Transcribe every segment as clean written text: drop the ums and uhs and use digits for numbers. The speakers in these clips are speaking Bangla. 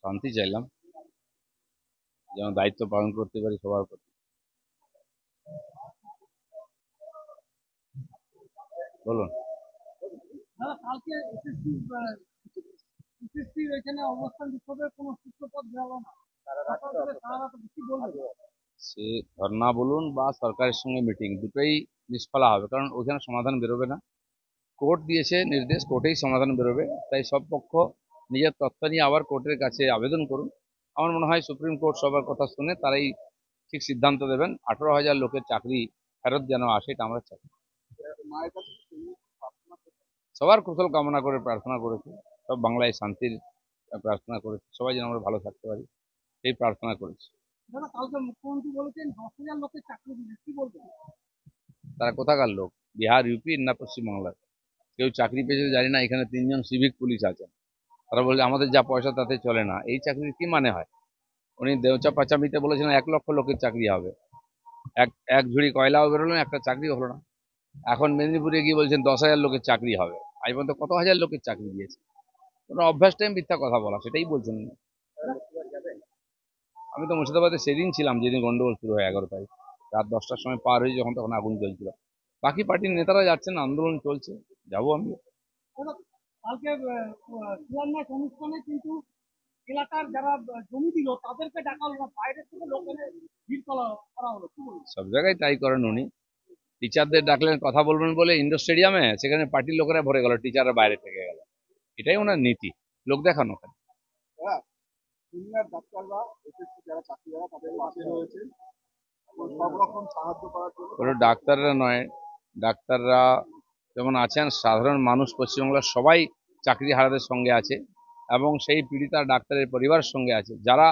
শান্তি চাইলাম, যেন দায়িত্ব পালন করতে পারি সবার প্রতি। বলুন। সে ধর্ণা বলুন বা সরকারের সঙ্গে মিটিং, দুটোই নিষ্ফলা হবে, কারণ ওখানে সমাধান বেরোবে না। কোর্ট দিয়েছে নির্দেশ, কোর্টেই সমাধান বেরোবে। তাই সব পক্ষ নিজের তত্ত্ব নিয়ে আবার কোর্টের কাছে আবেদন করুন। আমার মনে হয় সুপ্রিম কোর্ট সবার কথা শুনে তারাই ঠিক সিদ্ধান্ত দেবেন। 18,000 লোকের চাকরি ফেরত যেন আসে, এটা আমরা চাই। সবার কুশল কামনা করে প্রার্থনা করেছি, সব বাংলায় শান্তির প্রার্থনা করেছি, সবাই যেন আমরা ভালো থাকতে পারি এই প্রার্থনা করেছি। মুখ্যমন্ত্রী বলেছেন 10,000 লোকের চাকরি দিবে, কি বলবেন? তারা কোথাকার লোক? বিহার, ইউপি না পশ্চিমবাংলার? কেউ চাকরি পেয়েছে জানি না। এখানে 3 জন সিভিক পুলিশ আছেন, তারা বলছে আমাদের যা পয়সা তাতে চলে না। এই চাকরির কি মানে হয়? উনি দেওচা পাচামিতে বলেছিলেন 1 লক্ষ লোকের চাকরি হবে, এক ঝুড়ি কয়লাও বেরোলো না, একটা চাকরি হলো না। এখন মেদিনীপুরে গিয়ে বলছেন 10,000 লোকের চাকরি হবে। আজ পর্যন্ত কত হাজার লোকের চাকরি দিয়েছে? কোনো অভ্যাস টাইম মিথ্যা কথা বলা, সেটাই বলছেন। আমি তো মুর্শিদাবাদে সেদিন ছিলাম যেদিন গন্ডগোল শুরু হয়, 11 তারিখ রাত 10টার সময় পার হয়ে, যখন তখন আগুন জ্বলছিল। বাকি পার্টির নেতারা যাচ্ছেন, আন্দোলন চলছে, যাবো আমি। কালকে শিলান্যাস অনুষ্ঠানে কিন্তু এলাকার যারা জমি দিল তাদেরকে ডাকা হলো না, বাইরে থেকে লোক এনে ভিড় করা হলো। সব জায়গায় তাই করেন উনি। টিচারদের ডাকলেন কথা বলবেন বলে ইন্ডোর স্টেডিয়ামে, সেখানে পার্টির লোকেরা ভরে গেল, টিচাররা বাইরে থেকে গেল। এটাই ওনার নীতি, লোক দেখানো। সিনিয়র ডাক্তাররা যারা চাকরিরা তাদের পাশে রয়েছে সব রকম সাহায্য করার জন্য। কোনো ডাক্তাররা নয়, ডাক্তাররা যেমন আছেন, সাধারণ মানুষ পশ্চিমবাংলার সবাই চাকরি হারাদের সঙ্গে আছে, এবং সেই পীড়িতা ডাক্তারের পরিবারের সঙ্গে আছে। যারা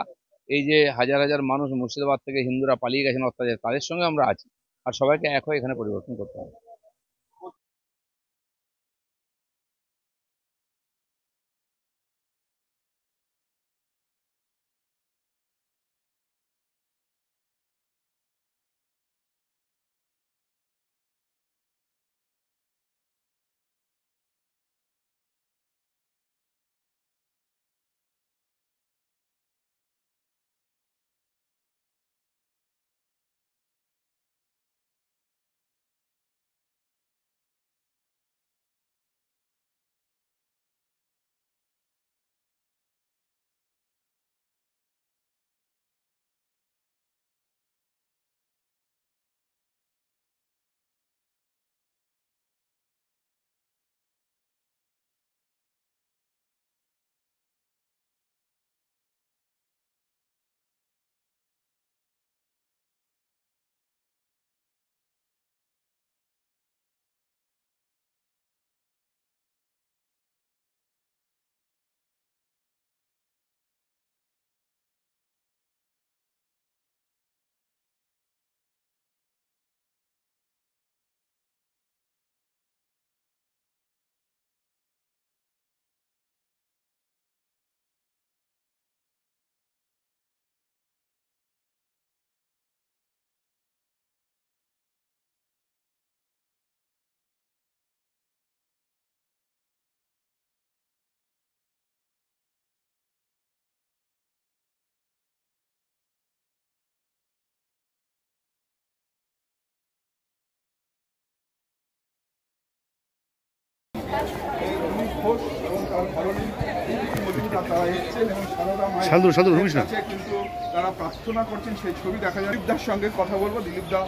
এই যে হাজার হাজার মানুষ মুর্শিদাবাদ থেকে হিন্দুরা পালিয়ে গেছেন অত্যাচার, তাদের সঙ্গে আমরা আছি। আর সবাইকে এক হয়ে এখানে পরিবর্তন করতে হবে। কিন্তু তারা প্রার্থনা করছেন, সেই ছবি দেখা যায়। দিলীপদার সঙ্গে কথা বলবো। দিলীপদা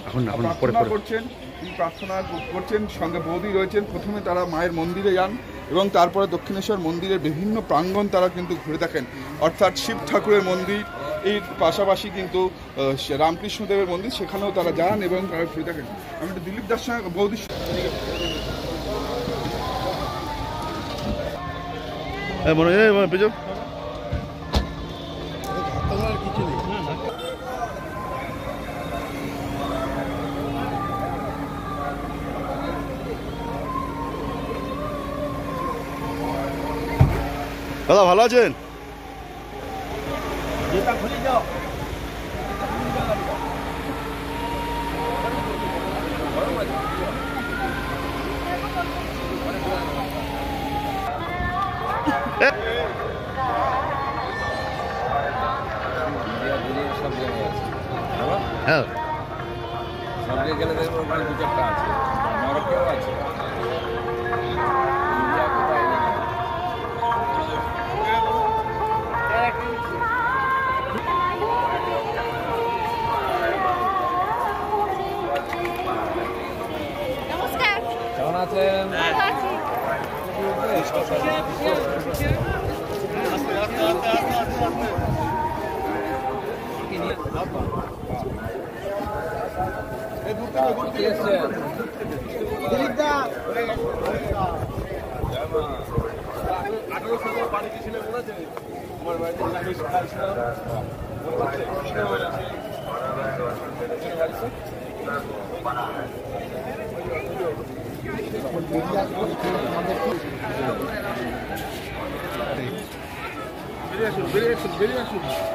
প্রার্থনা করছেন, তিনি প্রার্থনা করছেন, সঙ্গে বৌদি রয়েছেন। প্রথমে তারা মায়ের মন্দিরে যান এবং তারপরে দক্ষিণেশ্বর মন্দিরের বিভিন্ন প্রাঙ্গণ তারা কিন্তু ঘুরে দেখেন, অর্থাৎ শিব ঠাকুরের মন্দির, এর পাশাপাশি কিন্তু রামকৃষ্ণদেবের মন্দির, সেখানেও তারা যান এবং তারা ঘুরে দেখেন। আমি একটু দিলীপদার সঙ্গে বৌদি মনে হয় কিছু নেই। দাদা ভালো আছেন? হ্যাঁ স্বর্গে গেলে দেখবো ওখানে দু চারটা আছে, নরকেও আছে। ইন্ডিয়া কোথায় নেই? নমস্কার। কেমন আছেন? ভালো আছি। কি এসছেন?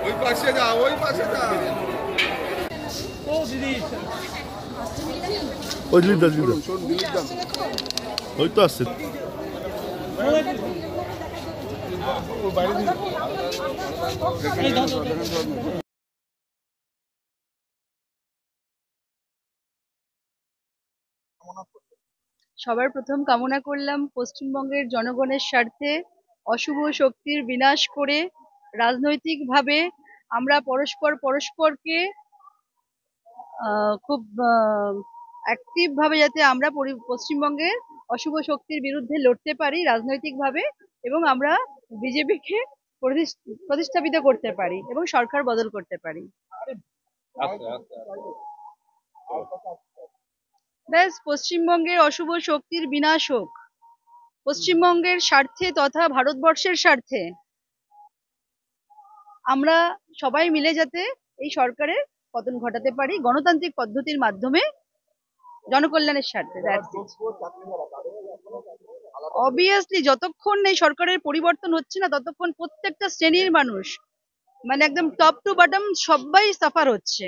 ওই পাশে যা, ওই পাশে যা। ওই দিলীপ দা শোন দিলীপ দা, ওই তো আসছে। সবার প্রথম কামনা করলাম পশ্চিমবঙ্গের জনগণের স্বার্থে অশুভ শক্তির বিনাশ করে রাজনৈতিকভাবে আমরা পরস্পরকে খুব অ্যাক্টিভ ভাবে যাতে আমরা পশ্চিমবঙ্গের অশুভ শক্তির বিরুদ্ধে লড়তে পারি রাজনৈতিকভাবে, এবং আমরা বিজেপিকে প্রতিস্থাপিত করতে পারি এবং সরকার বদল করতে পারি। আচ্ছা আচ্ছা ব্যাস, পশ্চিমবঙ্গের অশুভ শক্তির বিনাশ হোক, পশ্চিমবঙ্গের স্বার্থে তথা ভারতবর্ষের স্বার্থে আমরা সবাই মিলে যাতে এই সরকারের পতন ঘটাতে পারি গণতান্ত্রিক পদ্ধতির মাধ্যমে, জনকল্যাণের স্বার্থে। অবভিয়াসলি যতক্ষণ এই সরকারের পরিবর্তন হচ্ছে না ততক্ষণ প্রত্যেকটা শ্রেণীর মানুষ, মানে একদম টপ টু বটম সবাই সাফার হচ্ছে।